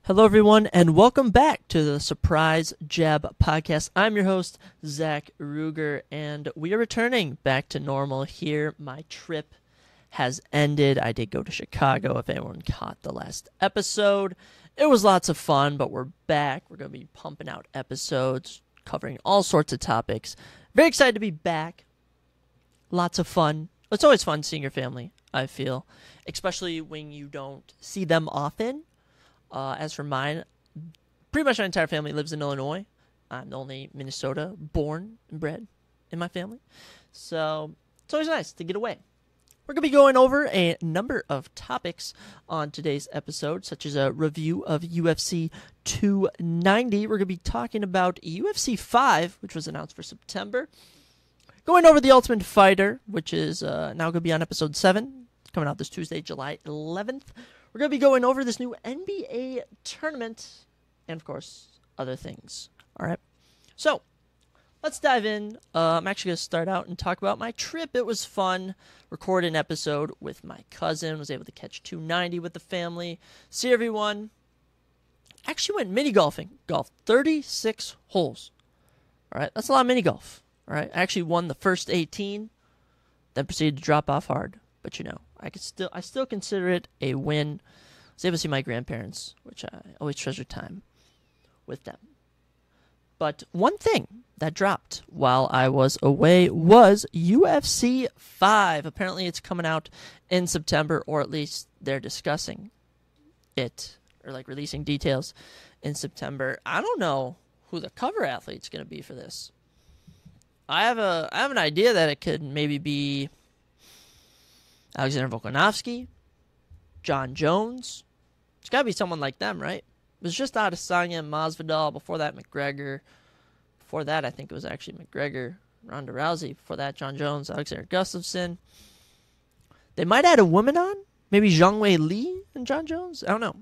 Hello, everyone, and welcome back to the Suprise Jab Podcast. I'm your host, Zach Ruger, and we are returning back to normal here. My trip has ended. I did go to Chicago, if anyone caught the last episode. It was lots of fun, but we're back. We're going to be pumping out episodes, covering all sorts of topics. Very excited to be back. Lots of fun. It's always fun seeing your family, I feel, especially when you don't see them often. As for mine, pretty much my entire family lives in Illinois. I'm the only Minnesota born and bred in my family. So it's always nice to get away. We're going to be going over a number of topics on today's episode, such as a review of UFC 290. We're going to be talking about UFC 5, which was announced for September. Going over The Ultimate Fighter, which is now going to be on episode 7, coming out this Tuesday, July 11th. We're going to be going over this new NBA tournament and, of course, other things. All right. So let's dive in. I'm actually going to start out and talk about my trip. It was fun. Record an episode with my cousin. Was able to catch 290 with the family. See everyone. Actually went mini golfing. Golfed 36 holes. All right. That's a lot of mini golf. All right. I actually won the first 18. Then proceeded to drop off hard. But, you know, I still consider it a win. I was able to see my grandparents, which I always treasure time with them. But one thing that dropped while I was away was UFC 5. Apparently it's coming out in September, or at least they're discussing it, or like releasing details in September. I don't know who the cover athlete's going to be for this. I have an idea that it could maybe be Alexander Volkanovski, John Jones. It's got to be someone like them, right? It was just Adesanya and Masvidal. Before that, McGregor. Before that, I think it was actually McGregor, Ronda Rousey. Before that, John Jones, Alexander Gustafsson. They might add a woman on. Maybe Zhang Wei Li and John Jones. I don't know.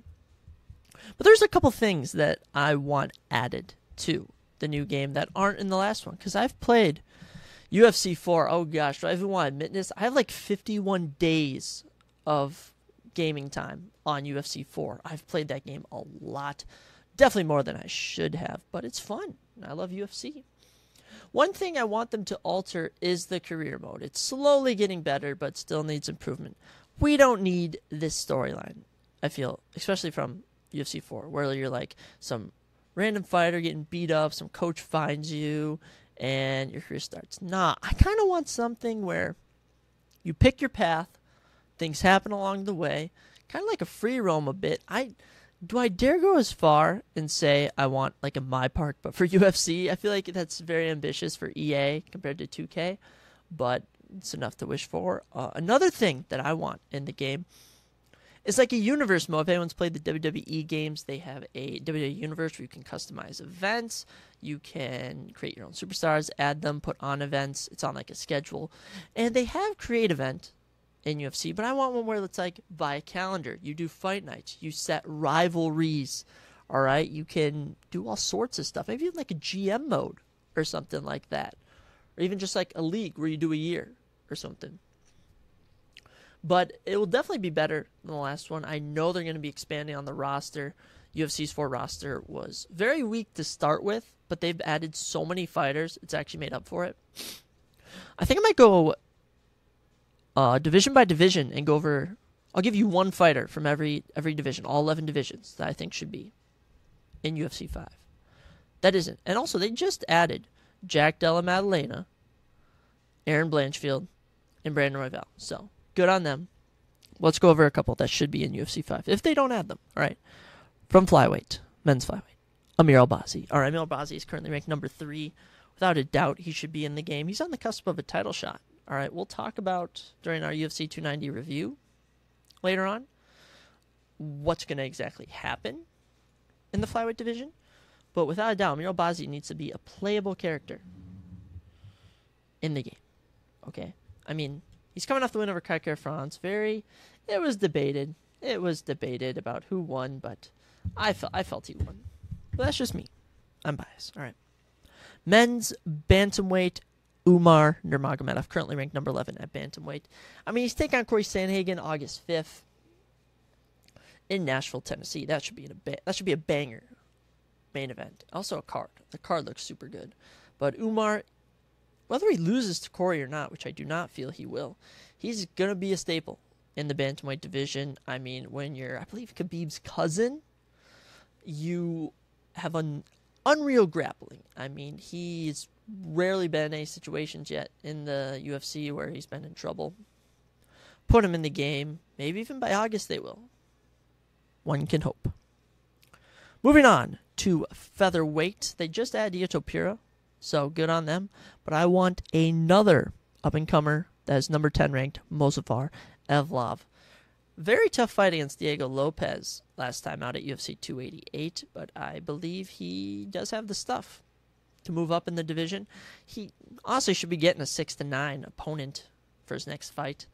But there's a couple things that I want added to the new game that aren't in the last one. Because I've played UFC 4, oh gosh, do I even want to admit this? I have like 51 days of gaming time on UFC 4. I've played that game a lot. Definitely more than I should have, but it's fun. I love UFC. One thing I want them to alter is the career mode. It's slowly getting better, but still needs improvement. We don't need this storyline, I feel, especially from UFC 4, where you're like some random fighter getting beat up, some coach finds you, and your career starts. Nah, I kind of want something where you pick your path, things happen along the way, kind of like a free roam a bit. Do I dare go as far and say I want like a My Park, but for UFC? I feel like that's very ambitious for EA compared to 2K, but it's enough to wish for. Another thing that I want in the game is like a universe mode. If anyone's played the WWE games, they have a WWE universe where you can customize events. You can create your own superstars, add them, put on events. It's on like a schedule. And they have create event in UFC, but I want one where it's like via calendar. You do fight nights. You set rivalries. All right? You can do all sorts of stuff. Maybe even like a GM mode or something like that. Or even just like a league where you do a year or something. But it will definitely be better than the last one. I know they're going to be expanding on the roster. UFC's 4 roster was very weak to start with, but they've added so many fighters, it's actually made up for it. I think I might go division by division and go over. I'll give you one fighter from every division, all 11 divisions that I think should be in UFC 5. That isn't. And also, they just added Jack Della Maddalena, Aaron Blanchfield, and Brandon Royval. So good on them. Let's go over a couple that should be in UFC 5, if they don't add them. All right. From flyweight, men's flyweight, Amir Albazi. All right, Amir Albazi is currently ranked number 3. Without a doubt, he should be in the game. He's on the cusp of a title shot. All right, we'll talk about, during our UFC 290 review later on, what's going to exactly happen in the flyweight division. But without a doubt, Amir Albazi needs to be a playable character in the game. Okay? I mean, he's coming off the win over Kaiker France. It was debated. It was debated about who won, but I felt he won. But that's just me. I'm biased. All right. Men's bantamweight, Umar Nurmagomedov, currently ranked number 11 at bantamweight. I mean, he's taking on Corey Sandhagen August 5th in Nashville, Tennessee. That should be a banger main event. Also a card. The card looks super good. But Umar, whether he loses to Corey or not, which I do not feel he will, he's going to be a staple in the bantamweight division. I mean, when you're, I believe, Khabib's cousin, you have an unreal grappling. I mean, he's rarely been in any situations yet in the UFC where he's been in trouble. Put him in the game. Maybe even by August they will. One can hope. Moving on to featherweight. They just added Io Pira, so good on them. But I want another up-and-comer that is number 10 ranked, Movsar Evloev. Very tough fight against Diego Lopez last time out at UFC 288, but I believe he does have the stuff to move up in the division. He also should be getting a 6-9 opponent for his next fight.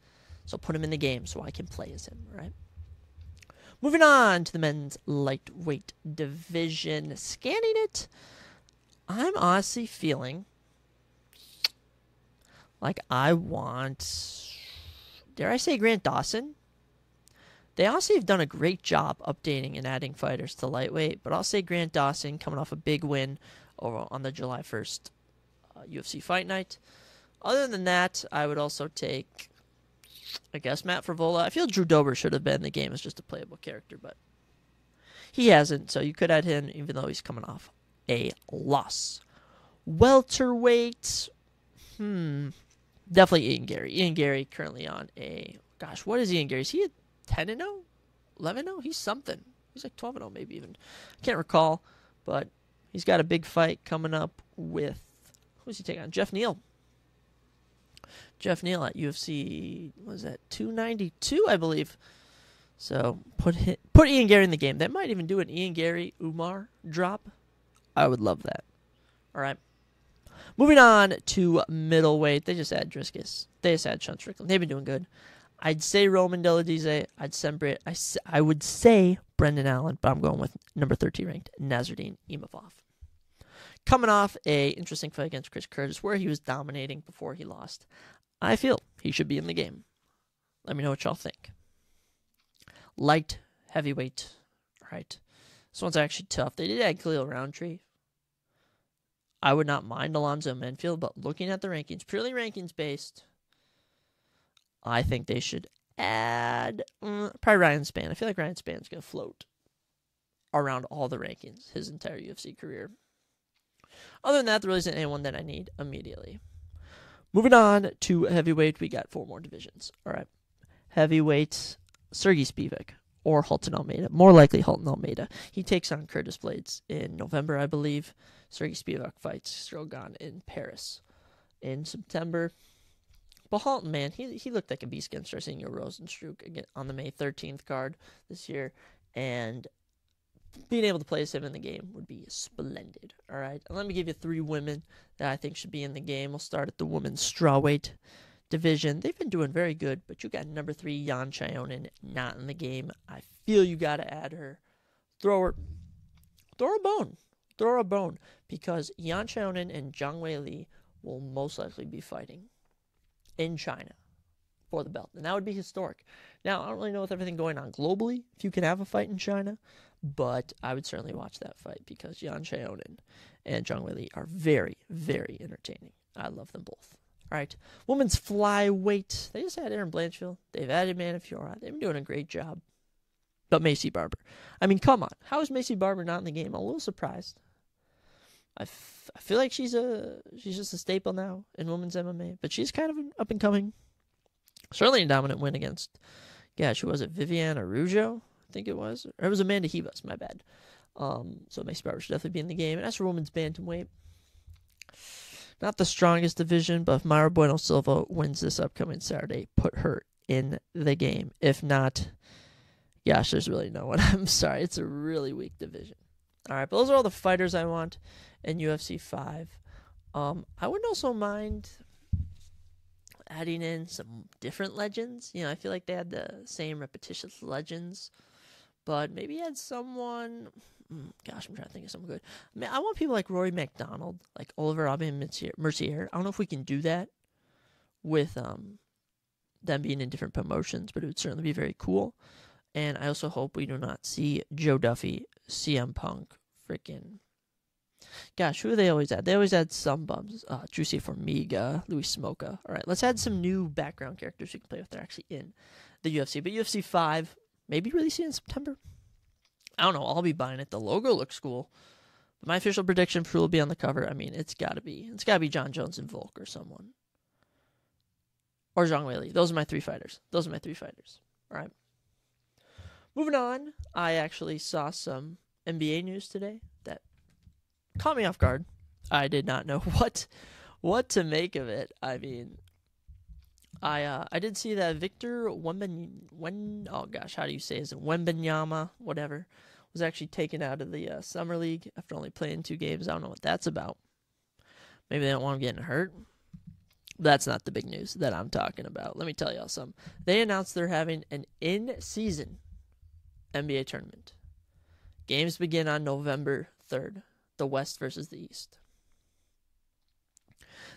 So put him in the game so I can play as him, right? Moving on to the men's lightweight division. Scanning it, I'm honestly feeling like I want, dare I say, Grant Dawson? They honestly have done a great job updating and adding fighters to lightweight, but I'll say Grant Dawson coming off a big win over on the July 1st UFC Fight Night. Other than that, I would also take, I guess, Matt Frevola. I feel Drew Dober should have been in the game as just a playable character, but he hasn't, so you could add him even though he's coming off a loss. Welterweight, definitely Ian Gary. Ian Gary currently on a, gosh, what is Ian Gary? Is he at 10-0? 11-0? He's something. He's like 12-0 maybe even. I can't recall, but he's got a big fight coming up with, who's he taking on? Jeff Neal. Jeff Neal at UFC, what was that, 292, I believe. So put Ian Gary in the game. That might even do an Ian Gary Umar drop. I would love that. All right. Moving on to middleweight. They just add Driscus. They just add Sean Strickland. They've been doing good. I'd say Roman Deladize. I would say Brendan Allen, but I'm going with number 13 ranked Nasruddin Imavov. Coming off a interesting fight against Chris Curtis where he was dominating before he lost. I feel he should be in the game. Let me know what y'all think. Light heavyweight. All right. This one's actually tough. They did add Khalil Roundtree. I would not mind Alonzo Menfield, but looking at the rankings, purely rankings based, I think they should add probably Ryan Spann. I feel like Ryan Spann's going to float around all the rankings his entire UFC career. Other than that, there really isn't anyone that I need immediately. Moving on to heavyweight, we got 4 more divisions. All right. Heavyweight, Sergey Spivak or Halton Almeida. More likely Halton Almeida. He takes on Curtis Blades in November, I believe. Sergey Spivak fights Strogan in Paris in September. But Halton, man, he looked like a beast against Arsenio Rosenstruck again on the May 13th card this year. And being able to place him in the game would be splendid. All right. And let me give you 3 women that I think should be in the game. We'll start at the women's strawweight division. They've been doing very good, but you got number 3, Yan Chayonin, not in the game. I feel you got to add her. Throw her a bone. Throw her a bone. Because Yan Chayonin and Zhang Weili will most likely be fighting in China for the belt. And that would be historic. Now, I don't really know with everything going on globally if you can have a fight in China, but I would certainly watch that fight because Yan Chayonin and Zhang Weili are very, very entertaining. I love them both. All right, women's flyweight. They just had Erin Blanchfield. They've added Manafjora. They've been doing a great job. But Macy Barber. I mean, come on. How is Macy Barber not in the game? I'm a little surprised. I feel like she's just a staple now in women's MMA, but she's kind of an up-and-coming. Certainly a dominant win against, who was it? Viviane Araujo, I think it was. Or it was Amanda Ribas, my bad. So Macy Barber should definitely be in the game. And as for women's bantamweight, not the strongest division, but if Mayra Bueno Silva wins this upcoming Saturday, put her in the game. If not, there's really no one. I'm sorry. It's a really weak division. All right, but those are all the fighters I want in UFC 5. I wouldn't also mind adding in some different legends. I feel like they had the same repetitious legends, but maybe add someone. I'm trying to think of someone good. I mean, I want people like Rory McDonald, like Oliver Mercier. I don't know if we can do that with them being in different promotions, but it would certainly be very cool. And I also hope we do not see Joe Duffy, CM Punk, freaking... Gosh, who do they always add? They always add some bums. Juicy Formiga, Luis Smoka. All right, let's add some new background characters we can play with. They're actually in the UFC. But UFC 5, maybe releasing in September. I don't know. I'll be buying it. The logo looks cool. But my official prediction for who will be on the cover, I mean, it's got to be John Jones and Volk or someone. Or Zhang Weili. Those are my three fighters. All right. Moving on, I actually saw some NBA news today that caught me off guard. I did not know what to make of it. I mean, I did see that Victor Wembanyama, whatever, was actually taken out of the Summer League after only playing 2 games. I don't know what that's about. Maybe they don't want him getting hurt. That's not the big news that I'm talking about. Let me tell y'all something. They announced they're having an in-season NBA tournament. Games begin on November 3rd. The West versus the East.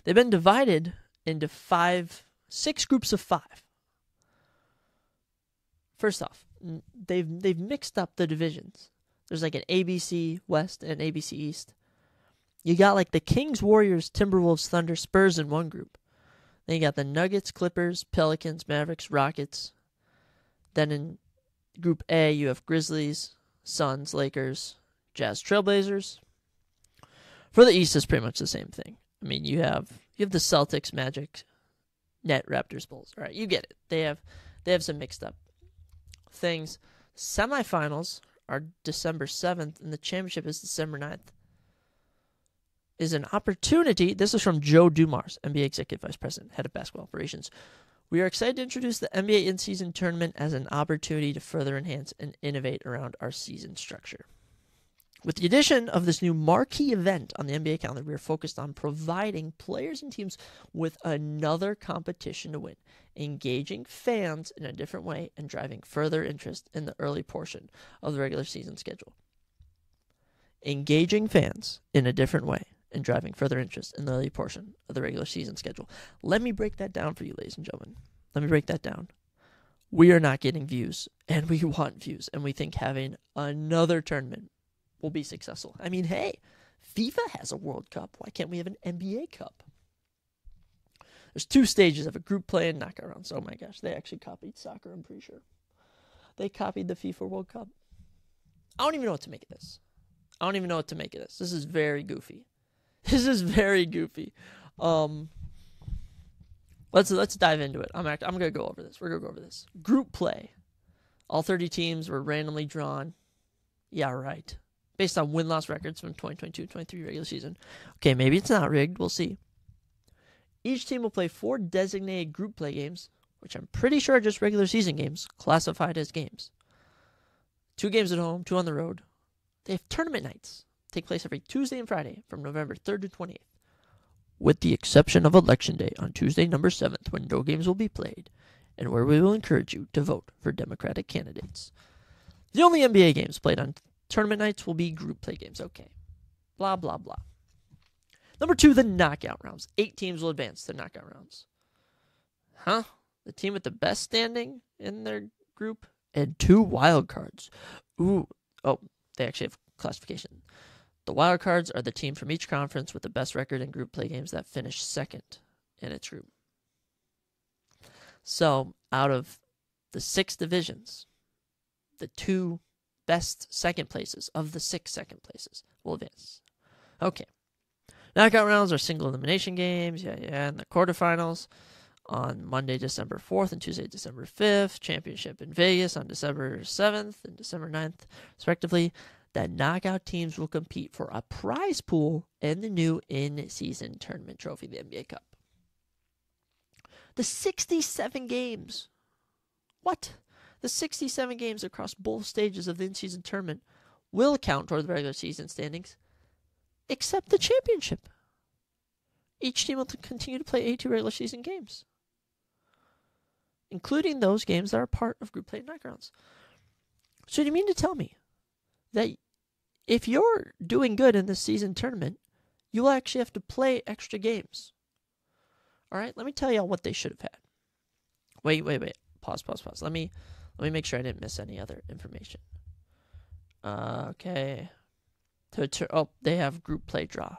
They've been divided into 6 groups of 5. First off, they've mixed up the divisions. There's like an ABC West and an ABC East. You got like the Kings, Warriors, Timberwolves, Thunder, Spurs in one group. Then you got the Nuggets, Clippers, Pelicans, Mavericks, Rockets. Then in Group A, you have Grizzlies, Suns, Lakers, Jazz, Trailblazers. For the East, it's pretty much the same thing. I mean, you have the Celtics, Magic, Net, Raptors, Bulls. All right, you get it. They have some mixed up things. Semifinals are December 7th, and the championship is December 9th. Is an opportunity. This is from Joe Dumars, NBA Executive Vice President, Head of Basketball Operations. We are excited to introduce the NBA in-season tournament as an opportunity to further enhance and innovate around our season structure. With the addition of this new marquee event on the NBA calendar, we are focused on providing players and teams with another competition to win, engaging fans in a different way, and driving further interest in the early portion of the regular season schedule. Engaging fans in a different way and driving further interest in the early portion of the regular season schedule. Let me break that down for you, ladies and gentlemen. Let me break that down. We are not getting views, and we want views, and we think having another tournament will be successful. I mean, hey, FIFA has a World Cup. Why can't we have an NBA Cup? There's 2 stages of a group play and knockout rounds. Oh my gosh, they actually copied soccer, I'm pretty sure. They copied the FIFA World Cup. I don't even know what to make of this. This is very goofy. Let's dive into it. I'm gonna go over this. We're gonna go over this. Group play. All 30 teams were randomly drawn. Yeah, right. Based on win-loss records from 2022-23 regular season. Okay, maybe it's not rigged. We'll see. Each team will play 4 designated group play games, which I'm pretty sure are just regular season games, classified as games. 2 games at home, 2 on the road. They have tournament nights. Take place every Tuesday and Friday from November 3rd to 28th, with the exception of Election Day on Tuesday, November 7th, when no games will be played, and where we will encourage you to vote for Democratic candidates. The only NBA games played on tournament nights will be group play games. Okay. Blah, blah, blah. Number 2, the knockout rounds. 8 teams will advance to knockout rounds. Huh? The team with the best standing in their group and 2 wild cards. Ooh. Oh, they actually have classification. The wild cards are the team from each conference with the best record in group play games that finish second in its group. So, out of the 6 divisions, the 2 best second places of the 6 second places will advance. Okay. Knockout rounds are single elimination games. And the quarterfinals on Monday, December 4th and Tuesday, December 5th. Championship in Vegas on December 7th and December 9th, respectively. That knockout teams will compete for a prize pool and the new in-season tournament trophy, the NBA Cup. The 67 games. What? The 67 games across both stages of the in-season tournament will count toward the regular season standings, except the championship. Each team will continue to play 82 regular season games, including those games that are part of group play and knockouts. So do you mean to tell me that if you're doing good in this season tournament, you'll actually have to play extra games? All right, let me tell y'all what they should have had. Wait. Pause. Let me Let me make sure I didn't miss any other information. Okay. They have group play draw.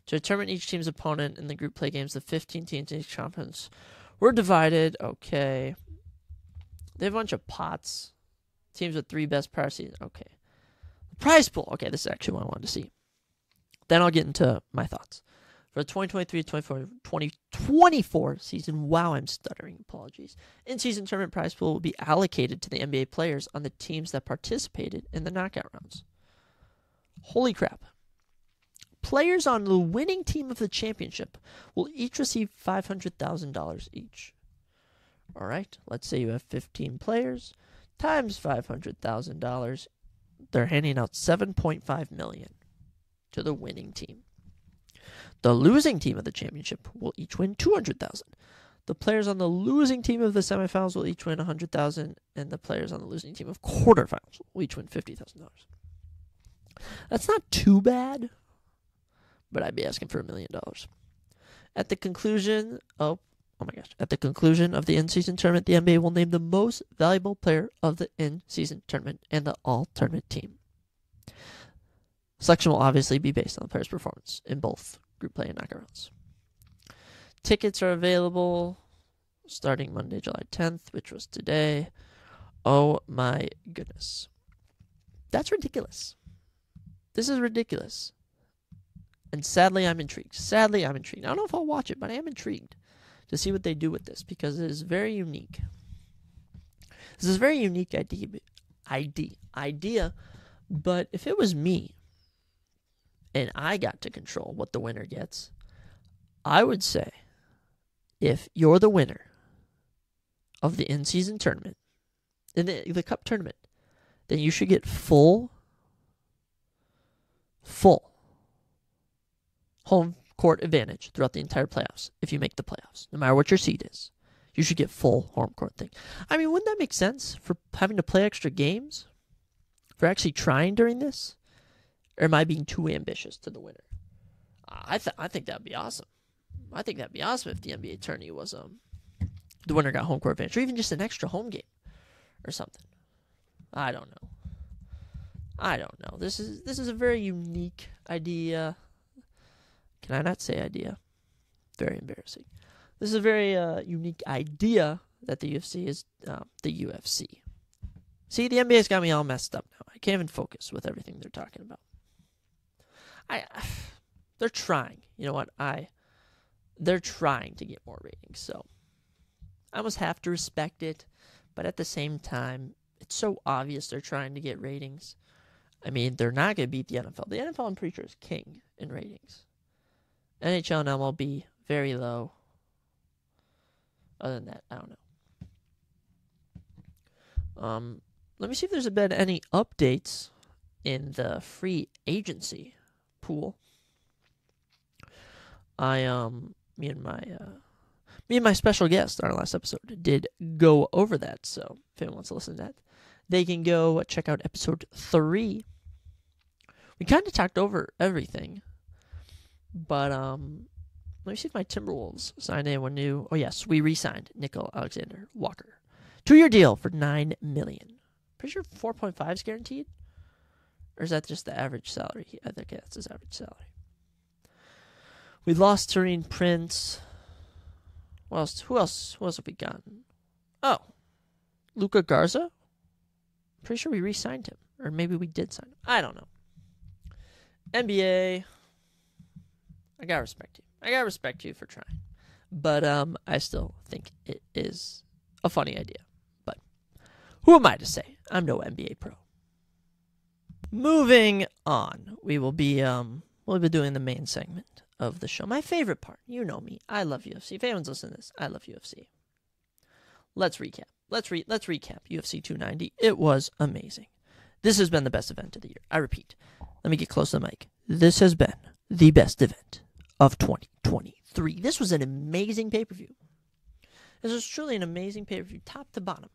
To determine each team's opponent in the group play games, the 15 teams in each conference were divided. Okay. They have a bunch of pots. Teams with 3 best prior seasons. Okay. The prize pool. Okay, this is actually what I wanted to see. Then I'll get into my thoughts. For the 2023-2024 season, wow, I'm stuttering. Apologies. In-season tournament prize pool will be allocated to the NBA players on the teams that participated in the knockout rounds. Holy crap. Players on the winning team of the championship will each receive $500,000 each. All right, let's say you have 15 players times $500,000. They're handing out $7.5 million to the winning team. The losing team of the championship will each win $200,000. The players on the losing team of the semifinals will each win $100,000, and the players on the losing team of quarterfinals will each win $50,000. That's not too bad, but I'd be asking for $1 million. At the conclusion of the in-season tournament, the NBA will name the most valuable player of the in-season tournament and the all-tournament team. Selection will obviously be based on the player's performance in both group play and knockout rounds. Tickets are available starting Monday, July 10th, which was today. Oh my goodness. That's ridiculous. This is ridiculous. And sadly, I'm intrigued. I don't know if I'll watch it, but I am intrigued to see what they do with this because it is very unique. This is a very unique idea, but if it was me and I got to control what the winner gets, I would say if you're the winner of the in-season tournament, in the cup tournament, then you should get full home court advantage throughout the entire playoffs if you make the playoffs. No matter what your seed is, you should get full home court thing. I mean, wouldn't that make sense for having to play extra games? For actually trying during this? Or am I being too ambitious to the winner? I think that'd be awesome. I think that'd be awesome if the NBA tourney was the winner got home court advantage, or even just an extra home game or something. I don't know. This is a very unique idea. Can I not say idea? Very embarrassing. This is a very unique idea that the UFC is the UFC. See, the NBA's got me all messed up now. I can't even focus with everything they're talking about. They're trying. You know what? They're trying to get more ratings, so I almost have to respect it. But at the same time, it's so obvious they're trying to get ratings. I mean, they're not going to beat the NFL. The NFL, I'm pretty sure, is king in ratings. NHL and MLB, very low. Other than that, I don't know. Let me see if there's been any updates in the free agency pool. Me and my special guest on our last episode did go over that. So if anyone wants to listen to that, they can go check out episode 3. We kind of talked over everything, but let me see if my Timberwolves signed anyone new. Oh yes, we re-signed Nickel Alexander-Walker, 2-year deal for $9 million. Pretty sure 4.5 is guaranteed, or is that just the average salary? I think that's his average salary. We lost Taurean Prince. Who else have we gotten? Oh, Luka Garza. Pretty sure we re-signed him, or maybe we did sign him. I don't know. NBA. I gotta respect you. I gotta respect you for trying, but I still think it is a funny idea. But who am I to say? I'm no NBA pro. Moving on, we'll be doing the main segment of the show. My favorite part. You know me. I love UFC. If anyone's listening to this, I love UFC. Let's recap. Let's recap UFC 290. It was amazing. This has been the best event of the year. I repeat. Let me get close to the mic. This has been the best event of 2023. This was an amazing pay-per-view. This was truly an amazing pay-per-view, top to bottom.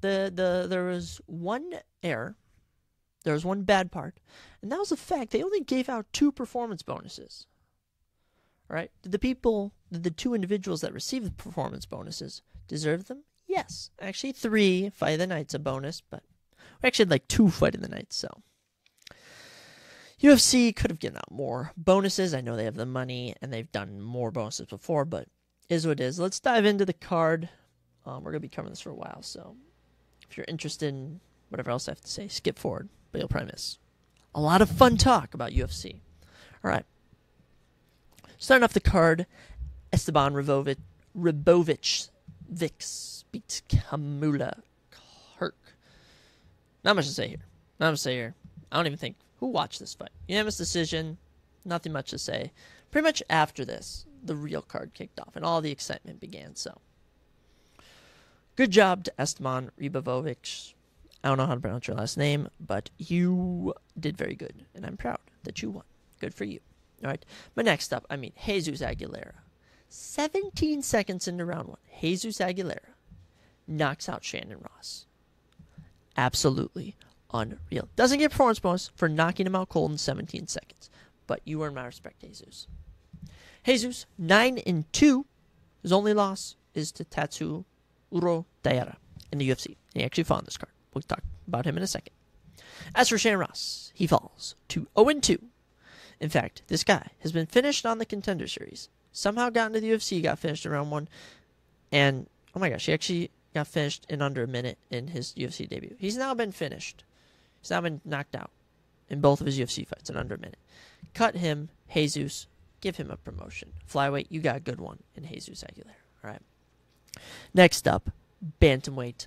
There was one error. There was one bad part, and that was the fact they only gave out 2 performance bonuses. All right? Did the 2 individuals that received the performance bonuses deserve them? Yes, actually 3 fight of the night's a bonus, but we actually had like 2 fight of the nights, so. UFC could have given out more bonuses. I know they have the money and they've done more bonuses before, but is what it is. Let's dive into the card. We're going to be covering this for a while, so if you're interested in whatever else I have to say, skip forward, but you'll probably miss a lot of fun talk about UFC. All right. Starting off the card, Esteban Ribovic Vix beats Kamula Kirk. Not much to say here. I don't even think who watched this fight. Unanimous decision. Nothing much to say. Pretty much after this, the real card kicked off and all the excitement began. So, good job to Esteban Ribovic. I don't know how to pronounce your last name, but you did very good, and I'm proud that you won. Good for you. All right. But next up, Jesus Aguilera. 17 seconds into round 1, Jesus Aguilera knocks out Shannon Ross. Absolutely unreal. Doesn't get performance bonus for knocking him out cold in 17 seconds, but you earn my respect, Jesus. Jesus, 9-2. His only loss is to Tatsuro Taira in the UFC. He actually fought on this card. We'll talk about him in a second. As for Shannon Ross, he falls to 0-2. In fact, this guy has been finished on the Contender Series. Somehow got into the UFC, got finished in round 1. And, oh my gosh, he actually got finished in under a minute in his UFC debut. He's now been finished. He's now been knocked out in both of his UFC fights in under a minute. Cut him, Jesus. Give him a promotion. Flyweight, you got a good one in Jesus Aguilera. All right. Next up, bantamweight.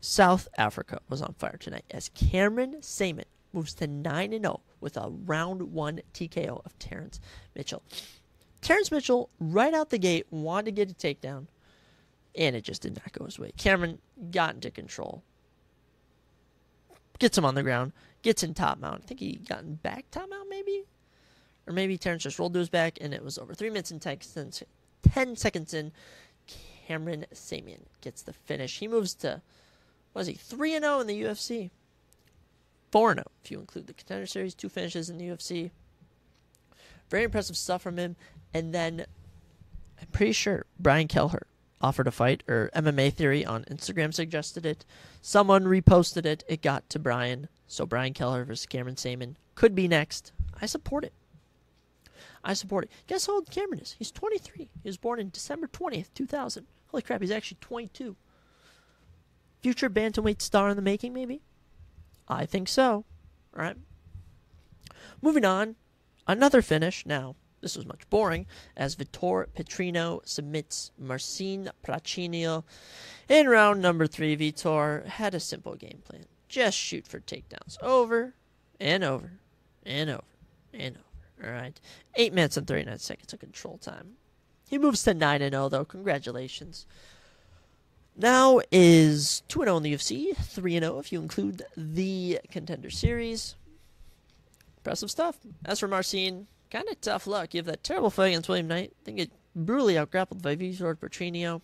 South Africa was on fire tonight as Cameron Saman moves to 9-0 with a round 1 TKO of Terrence Mitchell. Terrence Mitchell, right out the gate, wanted to get a takedown, and it just did not go his way. Cameron got into control. Gets him on the ground. Gets in top mount. I think he got in back top mount, maybe? Or maybe Terrence just rolled to his back, and it was over. 3 minutes and 10 seconds in, Cameron Saman gets the finish. He moves to, 3-0 in the UFC. 4-0 if you include the Contender Series. 2 finishes in the UFC. Very impressive stuff from him. And then, I'm pretty sure Brian Kelleher offered a fight, or MMA Theory on Instagram suggested it. Someone reposted it. It got to Brian. So Brian Kelleher versus Cameron Saman could be next. I support it. Guess how old Cameron is? He's 23. He was born in December 20th, 2000. Holy crap, he's actually 22. Future bantamweight star in the making, maybe? I think so. All right. Moving on. Another finish. Now, this was much boring, as Vitor Petrino submits Marcin Prachnio in round number 3. Vitor had a simple game plan. Just shoot for takedowns over and over and over and over. All right. 8 minutes and 39 seconds of control time. He moves to 9-0, though. Congratulations. Now is 2-0 in the UFC, 3-0 if you include the Contender Series. Impressive stuff. As for Marcin, kind of tough luck. You have that terrible fight against William Knight. I think it brutally outgrappled by Vitor Petrino.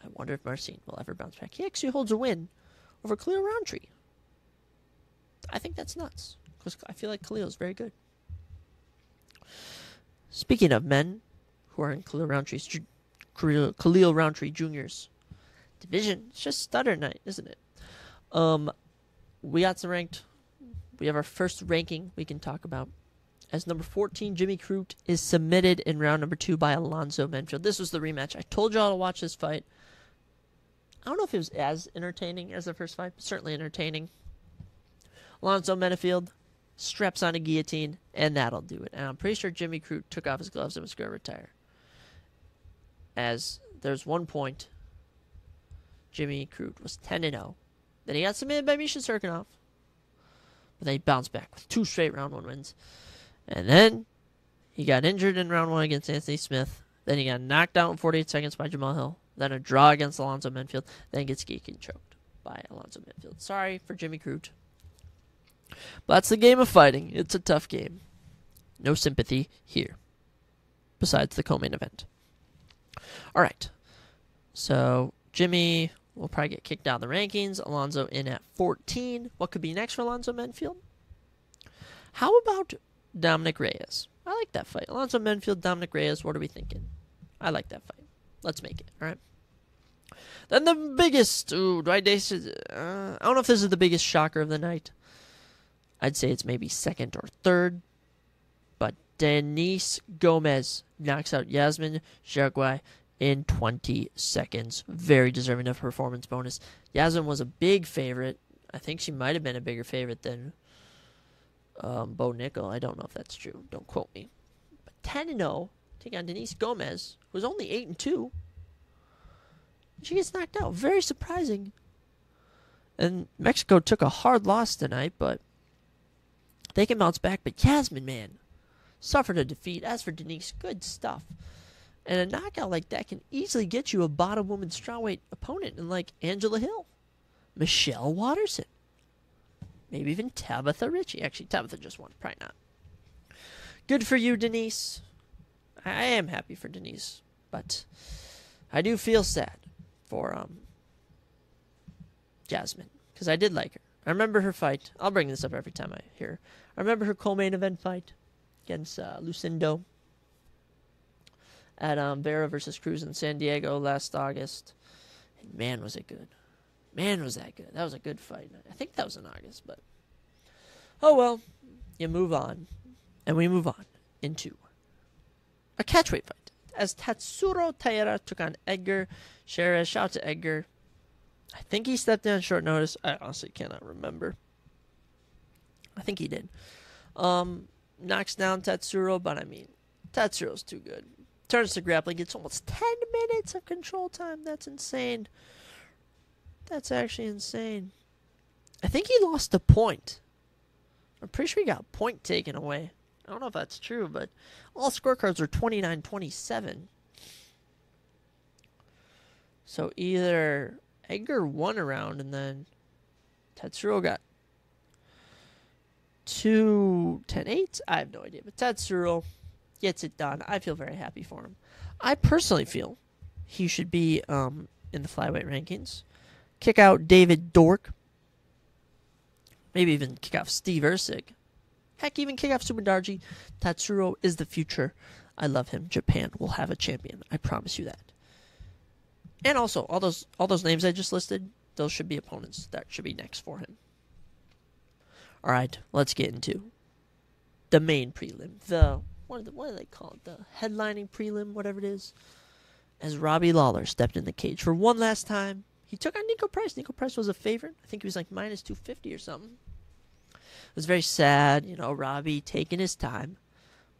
I wonder if Marcin will ever bounce back. He actually holds a win over Khalil Roundtree. I think that's nuts, because I feel like Khalil is very good. Speaking of men who are in Khalil Roundtree Jr.'s division, it's just stutter night, isn't it? We got some ranked. We have our first ranking we can talk about. As number 14, Jimmy Crute is submitted in round number 2 by Alonzo Menfield. This was the rematch. I told y'all to watch this fight. I don't know if it was as entertaining as the first fight, but certainly entertaining. Alonzo Menfield straps on a guillotine, and that'll do it. And I'm pretty sure Jimmy Crute took off his gloves and was going to retire. As there's one point, Jimmy Crute was 10-0. Then he got submitted by Misha Serkinov. But then he bounced back with 2 straight round 1 wins. And then he got injured in round 1 against Anthony Smith. Then he got knocked out in 48 seconds by Jamal Hill. Then a draw against Alonzo Menfield. Then gets guillotine choked by Alonzo Menfield. Sorry for Jimmy Crute. But that's the game of fighting. It's a tough game. No sympathy here. Besides the co-main event. All right. So Jimmy will probably get kicked out of the rankings. Alonzo in at 14. What could be next for Alonzo Menfield? How about Dominic Reyes? I like that fight. Alonzo Menfield, Dominic Reyes, what are we thinking? I like that fight. Let's make it, all right? Then the biggest, I don't know if this is the biggest shocker of the night. I'd say it's maybe second or third. But Denise Gomez knocks out Yasmin Jaguai in 20 seconds. Very deserving of performance bonus. Yasmin was a big favorite. I think she might have been a bigger favorite than Bo Nickel. I don't know if that's true. Don't quote me. But 10-0, take on Denise Gomez, who's only 8-2. She gets knocked out. Very surprising. And Mexico took a hard loss tonight, but they can bounce back. But Yasmin, man, suffered a defeat. As for Denise, good stuff. And a knockout like that can easily get you a bottom woman strawweight opponent in like Angela Hill, Michelle Watterson, maybe even Tabitha Ritchie. Actually, Tabitha just won. Probably not. Good for you, Denise. I am happy for Denise, but I do feel sad for Jasmine, because I did like her. I remember her fight. I'll bring this up every time I hear her. I remember her co-main event fight against Lucindo at Vera versus Cruz in San Diego last August. And man, was it good. Man, was that good. That was a good fight. I think that was in August, but oh well. You move on. And we move on into a catchweight fight, as Tatsuro Taira took on Edgar Sherez. Shout out to Edgar. I think he stepped in on short notice. I honestly cannot remember. I think he did. Knocks down Tatsuro, but I mean, Tatsuro's too good. Turns to grappling, gets almost 10 minutes of control time. That's insane. That's actually insane. I think he lost a point. I'm pretty sure he got a point taken away. I don't know if that's true, but all scorecards are 29-27. So either Edgar won a round and then Tatsuro got 2 10-8. I have no idea, but Tatsuro gets it done. I feel very happy for him. I personally feel he should be in the flyweight rankings. Kick out David Dork. Maybe even kick off Steve Erceg. Heck, even kick off Subadarji. Tatsuro is the future. I love him. Japan will have a champion. I promise you that. And also, all those names I just listed, those should be opponents that should be next for him. All right, let's get into the main prelim. What do they call it? The headlining prelim, whatever it is. As Robbie Lawler stepped in the cage for one last time. He took on Nico Price. Nico Price was a favorite. I think he was like minus 250 or something. It was very sad, Robbie taking his time.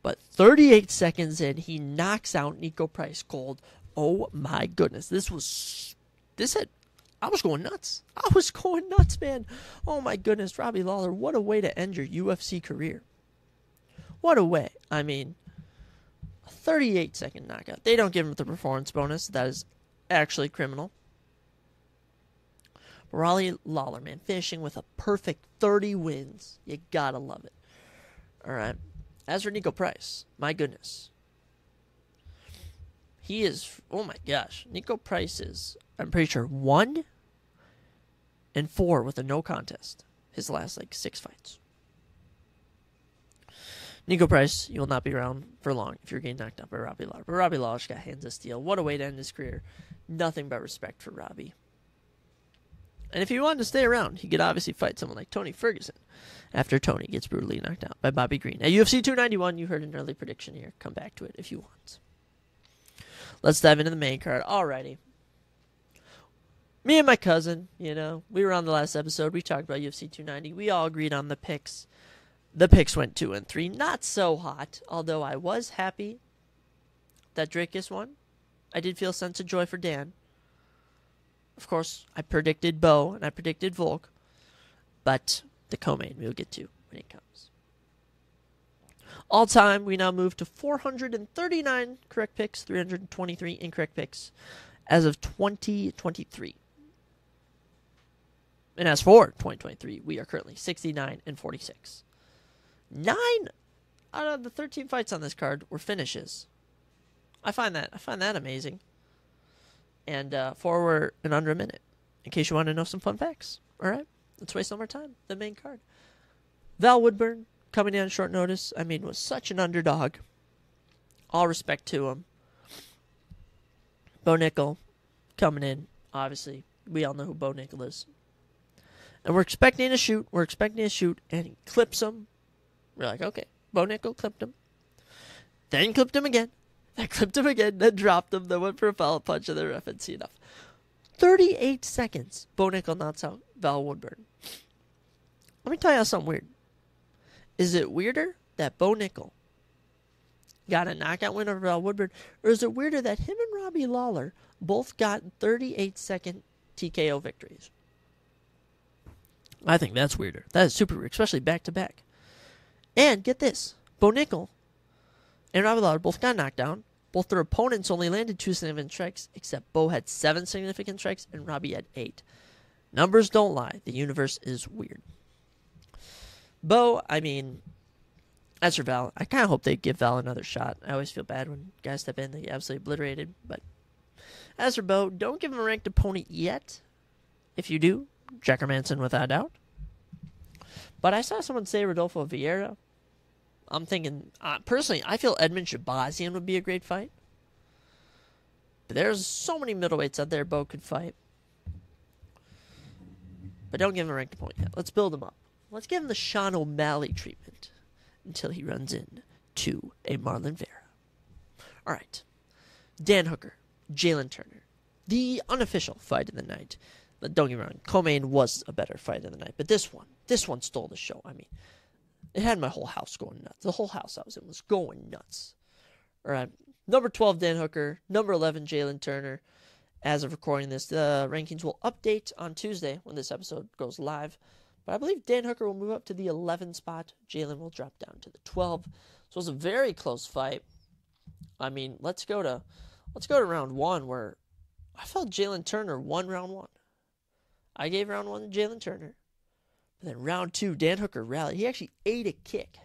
But 38 seconds in, he knocks out Nico Price cold. Oh my goodness. I was going nuts. Man. Oh my goodness, Robbie Lawler, what a way to end your UFC career. What a way. I mean, a 38-second knockout. They don't give him the performance bonus. That is actually criminal. Robbie Lawler, man, finishing with a perfect 30 wins. You gotta love it. All right. As for Nico Price, my goodness. He is, oh my gosh. Nico Price is, I'm pretty sure, 1-4 with a no contest. His last, 6 fights. Nico Price, you will not be around for long if you're getting knocked out by Robbie Lawler. But Robbie Lawler's got hands of steel. What a way to end his career. Nothing but respect for Robbie. And if he wanted to stay around, he could obviously fight someone like Tony Ferguson after Tony gets brutally knocked out by Bobby Green. At UFC 291, you heard an early prediction here. Come back to it if you want. Let's dive into the main card. Alrighty. Me and my cousin, we were on the last episode. We talked about UFC 290. We all agreed on the picks. The picks went 2 and 3. Not so hot, although I was happy that Drakus won. I did feel a sense of joy for Dan. Of course, I predicted Bo and I predicted Volk, but the co-main we'll get to when it comes. All time, we now move to 439 correct picks, 323 incorrect picks as of 2023. And as for 2023, we are currently 69 and 46. 9 out of the 13 fights on this card were finishes. I find that amazing. And 4 were in under a minute. In case you want to know some fun facts. All right, let's waste no more time. The main card. Val Woodburn coming in on short notice. I mean, was such an underdog. All respect to him. Bo Nickel coming in Obviously, we all know who Bo Nickel is. And we're expecting a shoot, and he clips him. We're like, okay, Bo Nickel clipped him. Then clipped him again. Then clipped him again, then dropped him, then went for a foul punch, and the ref had seen enough. 38 seconds, Bo Nickel knocks out Val Woodburn. Let me tell you something weird. Is it weirder that Bo Nickel got a knockout win over Val Woodburn, or is it weirder that him and Robbie Lawler both got 38-second TKO victories? I think that's weirder. That is super weird, especially back-to-back. And get this. Bo Nickel and Robbie Lawler both got knocked down. Both their opponents only landed 2 significant strikes, except Bo had 7 significant strikes and Robbie had 8. Numbers don't lie. The universe is weird. Bo, I mean, as for Val, I kind of hope they give Val another shot. I always feel bad when guys step in, they get absolutely obliterated. But as for Bo, don't give him a ranked opponent yet. If you do, Jacker Manson without a doubt. But I saw someone say Rodolfo Vieira. I'm thinking, personally, I feel Edmund Shabazian would be a great fight. But there's so many middleweights out there Bo could fight. But don't give him a ranked opponent yet. Let's build him up. Let's give him the Sean O'Malley treatment until he runs into a Marlon Vera. All right. Dan Hooker, Jalen Turner. The unofficial fight of the night. But don't get me wrong, Co-Main was a better fight of the night. But this one stole the show. I mean, it had my whole house going nuts. The whole house I was in was going nuts. All right. Number 12, Dan Hooker. Number 11, Jalen Turner. As of recording this, the rankings will update on Tuesday when this episode goes live. But I believe Dan Hooker will move up to the 11 spot. Jalen will drop down to the 12. So it was a very close fight. I mean, let's go to round 1 where I felt Jalen Turner won round 1. I gave round 1 to Jalen Turner. But then round 2, Dan Hooker rallied. He actually ate a kick.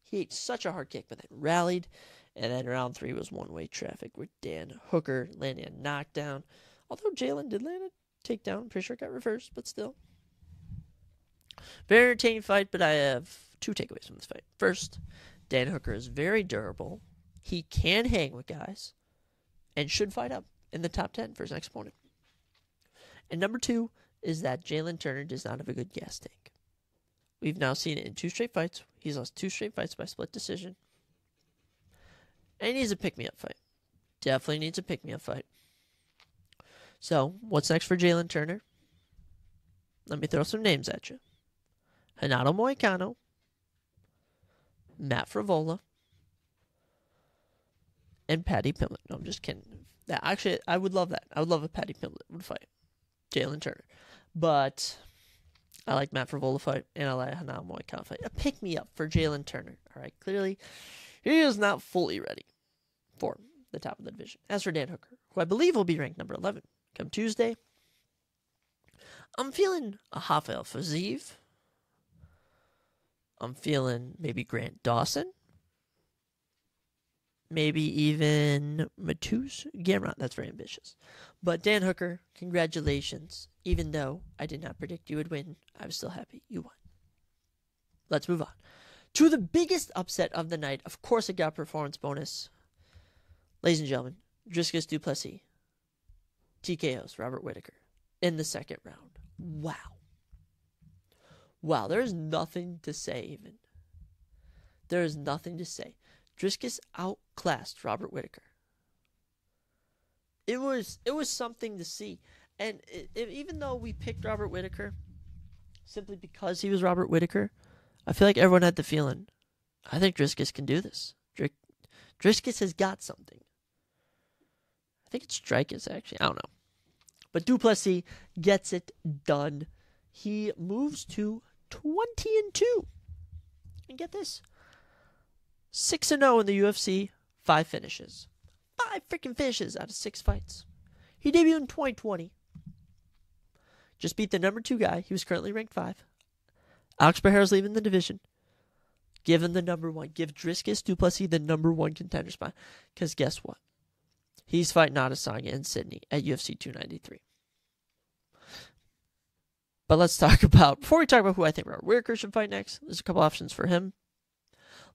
He ate such a hard kick, but then rallied. And then round 3 was one-way traffic with Dan Hooker landing a knockdown. Although Jalen did land a takedown. Pretty sure it got reversed, but still. Very entertaining fight, but I have 2 takeaways from this fight. First, Dan Hooker is very durable. He can hang with guys and should fight up in the top 10 for his next opponent. And number 2 is that Jalen Turner does not have a good gas tank. We've now seen it in 2 straight fights. He's lost 2 straight fights by split decision. And he needs a pick-me-up fight. Definitely needs a pick-me-up fight. So, what's next for Jalen Turner? Let me throw some names at you. Renato Moicano. Matt Frivola. And Paddy Pimblett. No, I'm just kidding. Actually, I would love that. I would love if Paddy Pimblett would fight Jalen Turner. But I like Matt Frivola fight, and I like Renato Moicano fight. A pick-me-up for Jalen Turner. All right, clearly, he is not fully ready for the top of the division. As for Dan Hooker, who I believe will be ranked number 11 come Tuesday, I'm feeling a Rafael Fiziev. I'm feeling maybe Grant Dawson. Maybe even Matus Gamrot. That's very ambitious. But Dan Hooker, congratulations. Even though I did not predict you would win, I was still happy you won. Let's move on to the biggest upset of the night. Of course, it got performance bonus. Ladies and gentlemen, Dricus du Plessis TKOs Robert Whittaker in the second round. Wow, there's nothing to say even. There is nothing to say. Dricus outclassed Robert Whittaker. It was something to see. And even though we picked Robert Whittaker simply because he was Robert Whittaker, I feel like everyone had the feeling, I think Dricus can do this. Dricus has got something. I think it's Dricus, actually. I don't know. But du Plessis gets it done. He moves to 20-2. And get this. 6-0 in the UFC, 5 finishes. 5 freaking finishes out of 6 fights. He debuted in 2020. Just beat the number 2 guy. He was currently ranked 5. Alex Pereira's leaving the division. Give him the number 1. Give Dricus du Plessis the number 1 contender spot. Because guess what? He's fighting Adesanya in Sydney at UFC 293. But let's talk about, before we talk about who I think Robert Whittaker should fight next, there's a couple options for him.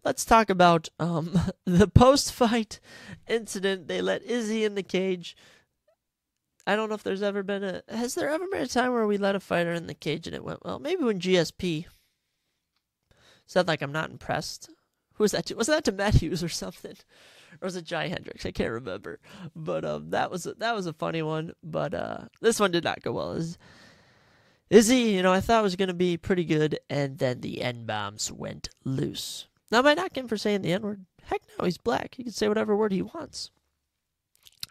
Let's talk about the post-fight incident. They let Izzy in the cage. I don't know if there's ever been has there ever been a time where we let a fighter in the cage and it went well? Maybe when GSP said, like, I'm not impressed. Who was that to? Was that to Matt Hughes or something? Or was it Jai Hendricks? I can't remember. But that was a funny one. But this one did not go well. Izzy, I thought was going to be pretty good, and then the N-bombs went loose. Now, am I knocking him for saying the N-word? Heck no, he's black. He can say whatever word he wants.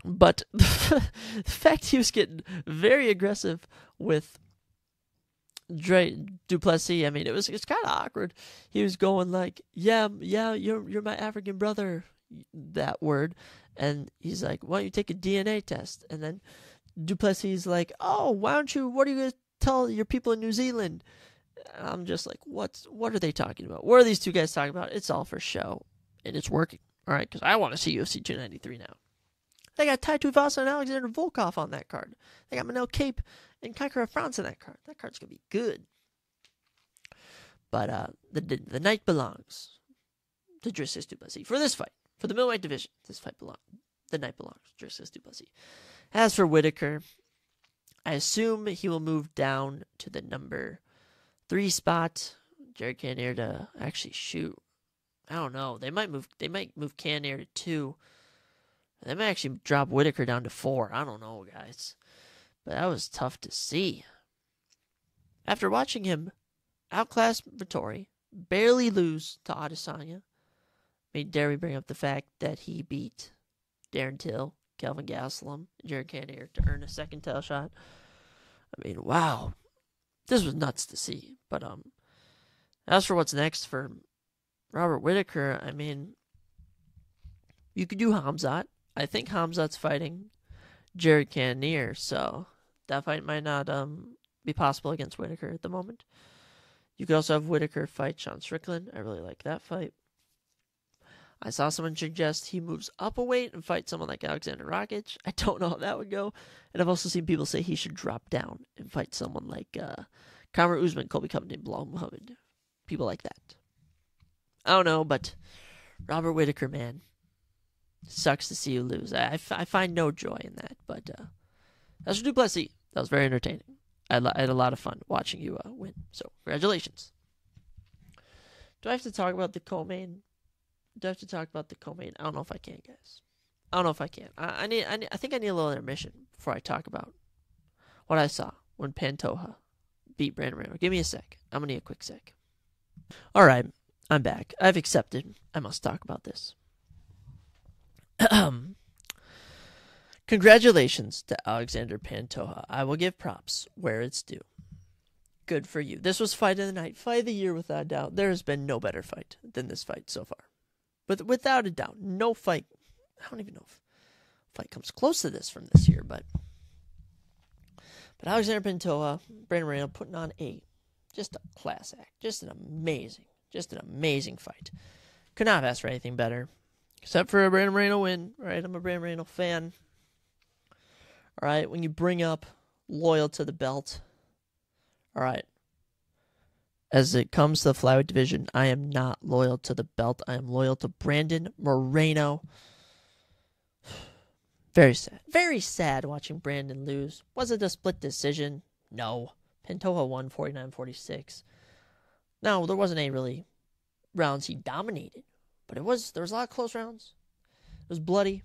But the fact he was getting very aggressive with Duplessis, I mean, it's kind of awkward. He was going like, yeah, you're my African brother, that word. And he's like, why don't you take a DNA test? And then Duplessis like, oh, what are you going to tell your people in New Zealand? I'm just like, what are they talking about? What are these two guys talking about? It's all for show, and it's working. All right, because I want to see UFC 293 now. They got Tai Tuivasa and Alexander Volkov on that card. They got Manel Cape and Kaikara France on that card. That card's going to be good. But the night belongs to Dricus Du Plessis. For this fight, for the middleweight division, the night belongs to Dricus Du Plessis. As for Whitaker, I assume he will move down to the number 3 spot. Jared Cannonier to actually shoot. I don't know. They might move Cannonier to 2. They might actually drop Whitaker down to 4. I don't know, guys. But that was tough to see. After watching him outclass Vettori, barely lose to Adesanya, dare we bring up the fact that he beat Darren Till, Kelvin Gastelum, and Jared Cannonier to earn a second title shot. I mean, wow. This was nuts to see. But as for what's next for Robert Whitaker, I mean, you could do Hamzat. I think Hamzat's fighting Jared Cannonier, so that fight might not be possible against Whitaker at the moment. You could also have Whitaker fight Sean Strickland. I really like that fight. I saw someone suggest he moves up a weight and fight someone like Alexander Rakic. I don't know how that would go. And I've also seen people say he should drop down and fight someone like Kamaru Usman, Colby Covington, Bilal Muhammad. People like that. I don't know, but Robert Whitaker, man, sucks to see you lose. I find no joy in that. But as for Du Plessis, that was very entertaining. I had a lot of fun watching you win. So congratulations. Do I have to talk about the co-main? I don't know if I can, guys. I don't know if I can. I think I need a little intermission before I talk about what I saw when Pantoja beat Brandon Moreno. Give me a sec. I'm going to need a quick sec. All right. I'm back. I've accepted. I must talk about this. Congratulations to Alexander Pantoja. I will give props where it's due. Good for you. This was fight of the night. Fight of the year, without a doubt. There has been no better fight than this fight so far. But without a doubt, no fight. I don't even know if fight comes close to this from this year. But Alexander Pantoja, Brandon Moreno putting on just a class act. Just an amazing fight. Could not have asked for anything better. Except for a Brandon Moreno win, right? I'm a Brandon Moreno fan. All right, when you bring up loyal to the belt, all right. As it comes to the flyweight division, I am not loyal to the belt. I am loyal to Brandon Moreno. Very sad. Very sad watching Brandon lose. Was it a split decision? No. Pantoja won 49-46. No, there wasn't any really rounds he dominated. But there was a lot of close rounds. It was bloody.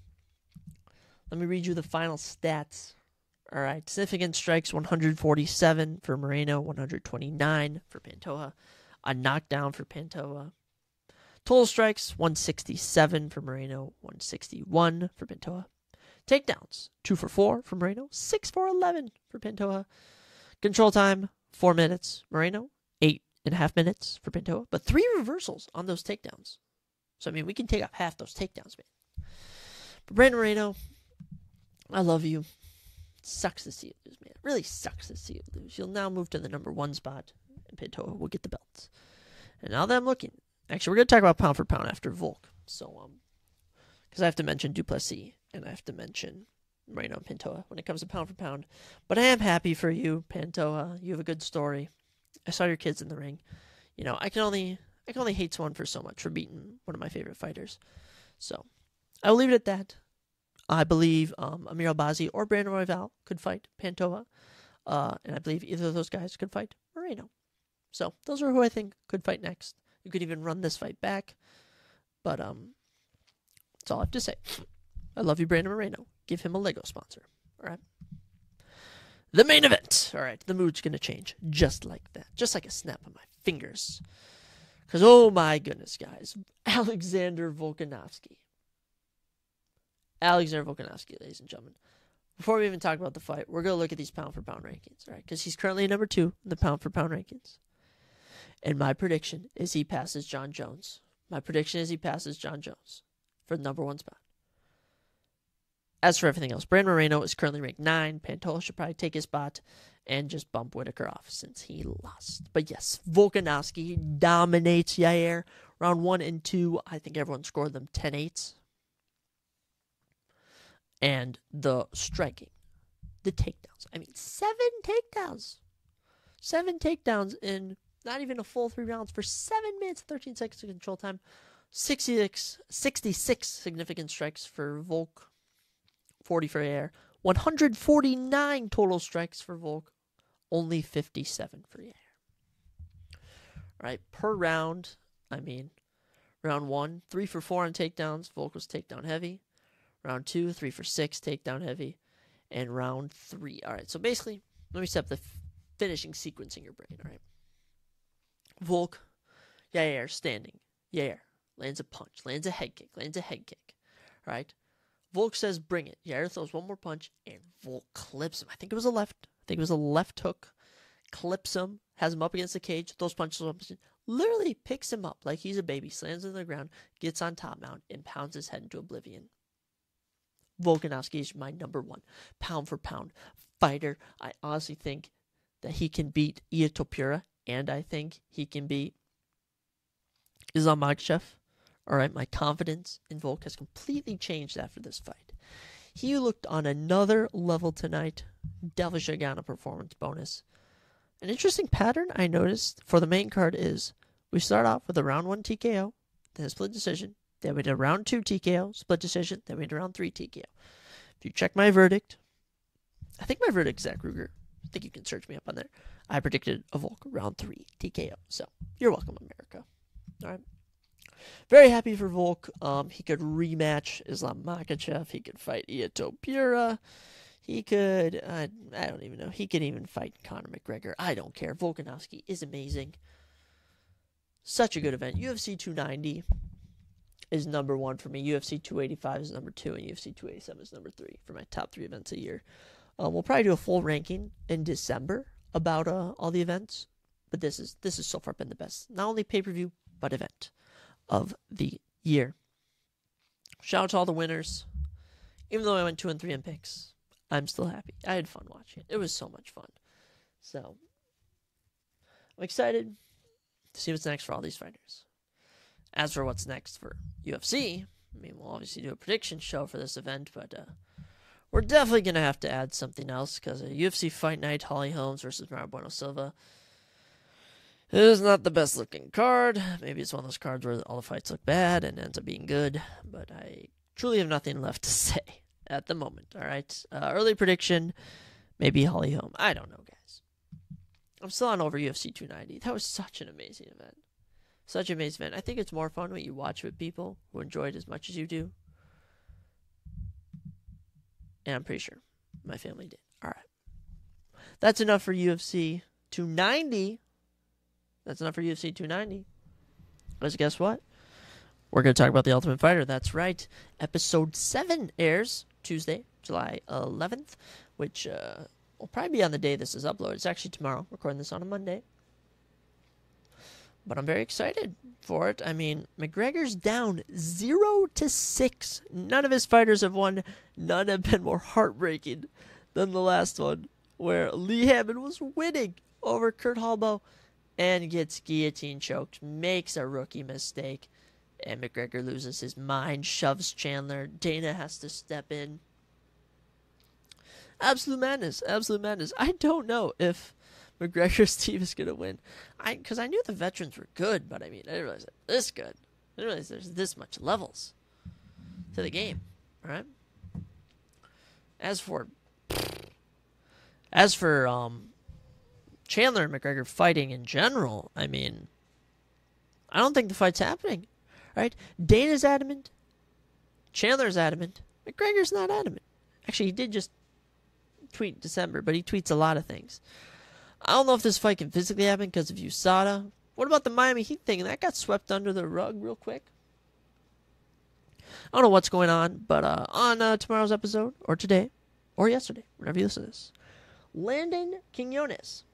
Let me read you the final stats. All right. Significant strikes, 147 for Moreno, 129 for Pantoja. A knockdown for Pantoja. Total strikes, 167 for Moreno, 161 for Pantoja. Takedowns, 2 for 4 for Moreno, 6 for 11 for Pantoja. Control time, 4 minutes. Moreno, 8.5 minutes for Pantoja. But 3 reversals on those takedowns. So, I mean, we can take off half those takedowns, man. But Brandon Moreno, I love you. Sucks to see you lose, man. It really sucks to see you lose. You'll now move to the number 1 spot, and Pantoja will get the belts. And now that I'm looking, actually, we're going to talk about pound for pound after Volk. So, because I have to mention Du Plessis, and I have to mention Moreno and Pantoja when it comes to pound for pound. But I am happy for you, Pantoja. You have a good story. I saw your kids in the ring. You know, I can only hate someone for so much for beating one of my favorite fighters. So, I will leave it at that. I believe Amir Albazi or Brandon Royval could fight Pantoja. And I believe either of those guys could fight Moreno. So those are who I think could fight next. You could even run this fight back. But that's all I have to say. I love you, Brandon Moreno. Give him a Lego sponsor. All right. The main event. All right. The mood's going to change just like that. Just like a snap of my fingers. Because, oh my goodness, guys. Alexander Volkanovski. Alexander Volkanovski, ladies and gentlemen. Before we even talk about the fight, we're going to look at these pound-for-pound rankings, all right? Because he's currently number 2 in the pound-for-pound rankings. And my prediction is he passes John Jones. My prediction is he passes John Jones for the number 1 spot. As for everything else, Brandon Moreno is currently ranked 9. Pantoja should probably take his spot and just bump Whitaker off since he lost. But yes, Volkanovski dominates Yair. Round 1 and 2, I think everyone scored them 10-8s. And the striking, the takedowns. I mean, 7 takedowns. 7 takedowns in not even a full 3 rounds for 7 minutes, 13 seconds of control time. 66 significant strikes for Volk. 40 for Yair. 149 total strikes for Volk. Only 57 for Yair. Right, per round, I mean, round 1, 3 for 4 on takedowns. Volk was takedown heavy. Round 2, 3 for 6, takedown heavy. And round 3. All right, so basically, let me set up the finishing sequence in your brain, all right? Volk, Yair, standing. Yair lands a punch, lands a head kick, all right? Volk says, bring it. Yair throws one more punch, and Volk clips him. I think it was a left hook. Clips him, has him up against the cage, throws punches up, literally picks him up like he's a baby, slams him to the ground, gets on top mount, and pounds his head into oblivion. Volkanovski is my number 1 pound-for-pound fighter. I honestly think that he can beat Ilia Topuria, and I think he can beat Islam Makhachev. All right, my confidence in Volk has completely changed after this fight. He looked on another level tonight. Definitely should have gotten a performance bonus. An interesting pattern I noticed for the main card is we start off with a round 1 TKO, then a split decision. Then we did a round 2 TKO, split decision. Then we did a round 3 TKO. If you check my verdict, I think my verdict is Zach Ruger. I think you can search me up on there. I predicted a Volk round 3 TKO. So, you're welcome, America. All right. Very happy for Volk. He could rematch Islam Makhachev. He could fight Ilia Topuria. He could, I don't even know. He could even fight Conor McGregor. I don't care. Volkanovski is amazing. Such a good event. UFC 290. Is number 1 for me. UFC 285 is number 2, and UFC 287 is number 3 for my top 3 events a year. We'll probably do a full ranking in December about all the events, but this is so far been the best. Not only pay-per-view, but event of the year. Shout out to all the winners. Even though I went 2 and 3 in picks, I'm still happy. I had fun watching it. It was so much fun. So, I'm excited to see what's next for all these fighters. As for what's next for UFC, I mean, we'll obviously do a prediction show for this event, but we're definitely going to have to add something else because a UFC Fight Night, Holly Holmes versus Mauro Bueno Silva is not the best looking card. Maybe it's one of those cards where all the fights look bad and ends up being good, but I truly have nothing left to say at the moment, all right? Early prediction, maybe Holly Holm. I don't know, guys. I'm still on over UFC 290. That was such an amazing event. Such an amazing event. I think it's more fun when you watch with people who enjoy it as much as you do. And I'm pretty sure my family did. All right. That's enough for UFC 290. That's enough for UFC 290. Because guess what? We're going to talk about The Ultimate Fighter. That's right. Episode 7 airs Tuesday, July 11th, which will probably be on the day this is uploaded. It's actually tomorrow. Recording this on a Monday. But I'm very excited for it. I mean, McGregor's down 0-6. None of his fighters have won. None have been more heartbreaking than the last one, where Lee Hammond was winning over Kurt Hallbo and gets guillotine choked, makes a rookie mistake, and McGregor loses his mind, shoves Chandler. Dana has to step in. Absolute madness. Absolute madness. I don't know if McGregor's team is going to win. Because I knew the veterans were good, but I mean, I didn't realize they're this good. I didn't realize there's this much levels to the game. All right? As for Chandler and McGregor fighting in general, I mean, I don't think the fight's happening, right? Dana's adamant. Chandler's adamant. McGregor's not adamant. Actually, he did just tweet in December, but he tweets a lot of things. I don't know if this fight can physically happen because of USADA. What about the Miami Heat thing? That got swept under the rug real quick. I don't know what's going on, but on tomorrow's episode, or today, or yesterday, whenever you listen to this, Landon Quinones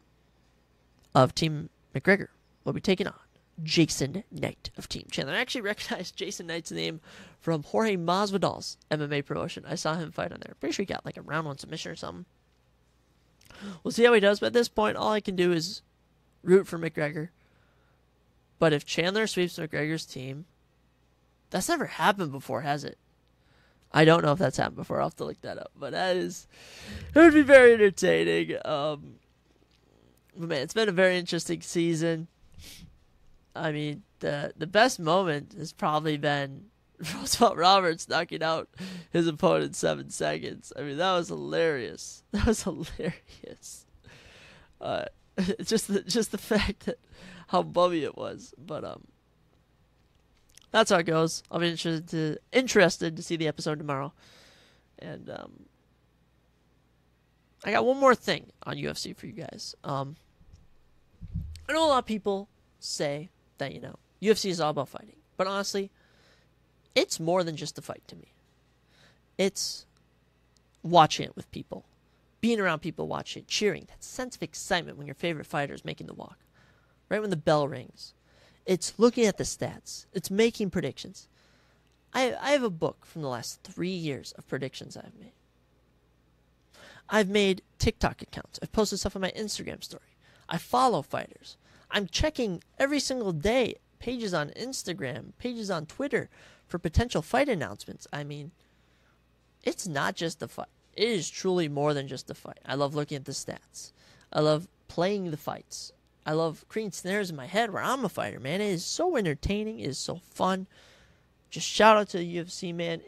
of Team McGregor will be taking on Jason Knight of Team Chandler. I actually recognized Jason Knight's name from Jorge Masvidal's MMA promotion. I saw him fight on there. Pretty sure he got like a round 1 submission or something. We'll see how he does, but at this point, all I can do is root for McGregor. But if Chandler sweeps McGregor's team, that's never happened before, has it? I don't know if that's happened before. I'll have to look that up. But it would be very entertaining. But man, it's been a very interesting season. I mean, the best moment has probably been Roosevelt Roberts knocking out his opponent in 7 seconds. I mean, that was hilarious. Just the fact that how bummy it was. But that's how it goes. I'll be interested to see the episode tomorrow. And I got one more thing on UFC for you guys. I know a lot of people say that, UFC is all about fighting. But honestly, it's more than just a fight to me. It's watching it with people. Being around people watching it, cheering. That sense of excitement when your favorite fighter is making the walk. Right when the bell rings. It's looking at the stats. It's making predictions. I have a book from the last 3 years of predictions I've made. I've made TikTok accounts. I've posted stuff on my Instagram story. I follow fighters. I'm checking every single day pages on Instagram, pages on Twitter for potential fight announcements. I mean, it's not just a fight. It is truly more than just a fight. I love looking at the stats. I love playing the fights. I love creating scenarios in my head where I'm a fighter, man. It is so entertaining. It is so fun. Just shout out to the UFC, man.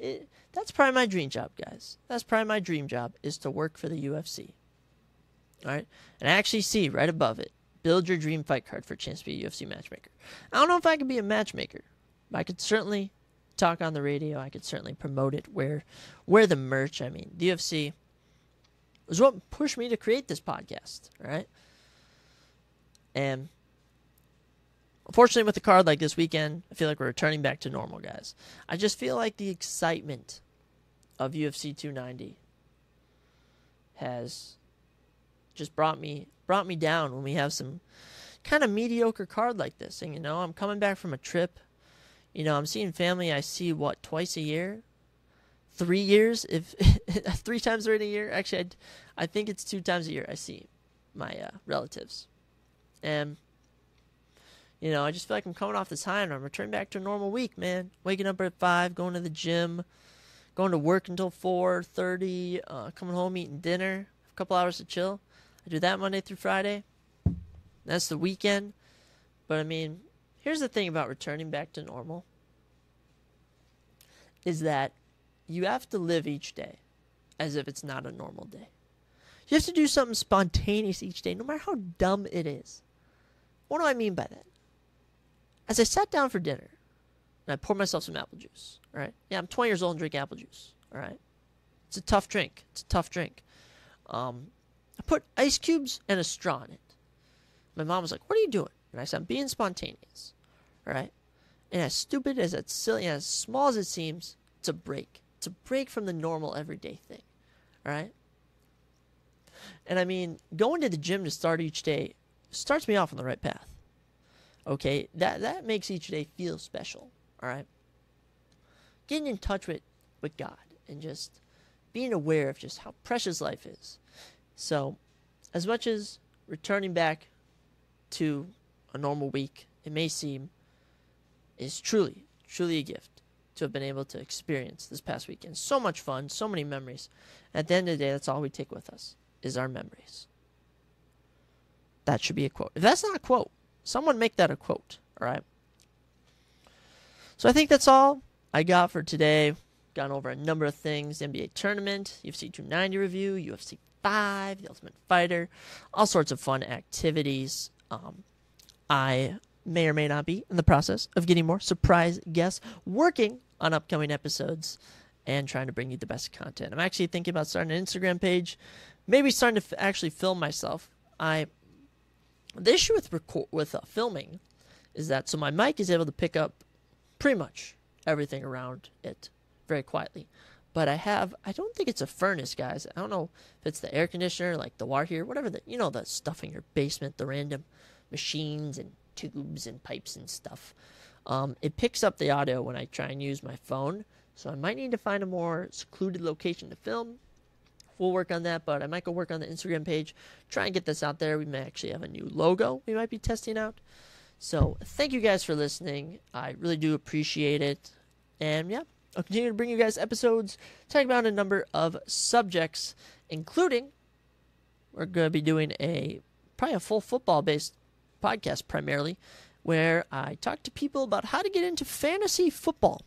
That's probably my dream job, guys. That's probably my dream job, is to work for the UFC. All right? And I actually see right above it, build your dream fight card for a chance to be a UFC matchmaker. I don't know if I could be a matchmaker, but I could certainly talk on the radio. I could certainly promote it, wear the merch. I mean, the UFC was what pushed me to create this podcast, all right? And unfortunately, with a card like this weekend, I feel like we're returning back to normal, guys. I just feel like the excitement of UFC 290 has just brought me down when we have some kind of mediocre card like this. And, I'm coming back from a trip. I'm seeing family I see, twice a year? 3 years? If 3 times during a year? Actually, I think it's 2 times a year I see my relatives. And, I just feel like I'm coming off this high and I'm returning back to a normal week, man. Waking up at 5, going to the gym, going to work until 4:30, coming home, eating dinner, a couple hours to chill. I do that Monday through Friday. That's the weekend. But, I mean, here's the thing about returning back to normal, is that you have to live each day as if it's not a normal day. You have to do something spontaneous each day, no matter how dumb it is. What do I mean by that? As I sat down for dinner, and I poured myself some apple juice, all right? Yeah, I'm 20 years old and drink apple juice, all right? It's a tough drink. I put ice cubes and a straw in it. My mom was like, "What are you doing?" And I said, "I'm being spontaneous," all right? And as stupid as it's silly, and as small as it seems, it's a break. It's a break from the normal everyday thing, all right? And I mean, going to the gym to start each day starts me off on the right path. Okay, that makes each day feel special, all right? Getting in touch with God and just being aware of just how precious life is. So, as much as returning back to a normal week, it may seem, is truly a gift to have been able to experience this past weekend. So much fun, so many memories. At the end of the day, that's all we take with us, is our memories. That should be a quote. If that's not a quote, someone make that a quote, all right? So I think that's all I got for today. gone over a number of things. NBA tournament, UFC 290 review, UFC 5, The Ultimate Fighter, all sorts of fun activities. I may or may not be in the process of getting more surprise guests, working on upcoming episodes, and trying to bring you the best content. I'm actually thinking about starting an Instagram page, maybe starting to actually film myself. The issue with filming is that so my mic is able to pick up pretty much everything around it very quietly. But I don't think it's a furnace, guys. I don't know if it's the air conditioner, like the water heater, whatever, the stuff in your basement, the random machines and tubes and pipes and stuff. It picks up the audio when I try and use my phone. So I might need to find a more secluded location to film. We'll work on that, but I might go work on the Instagram page, try and get this out there. We may actually have a new logo we might be testing out. So thank you guys for listening. I really do appreciate it. And yeah, I'll continue to bring you guys episodes talking about a number of subjects, including we're going to be doing probably a full football-based podcast primarily, where I talk to people about how to get into fantasy football.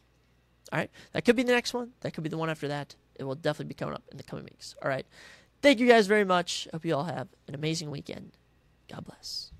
All right, that could be the next one. That could be the one after that. It will definitely be coming up in the coming weeks. All right, thank you guys very much. Hope you all have an amazing weekend. God bless.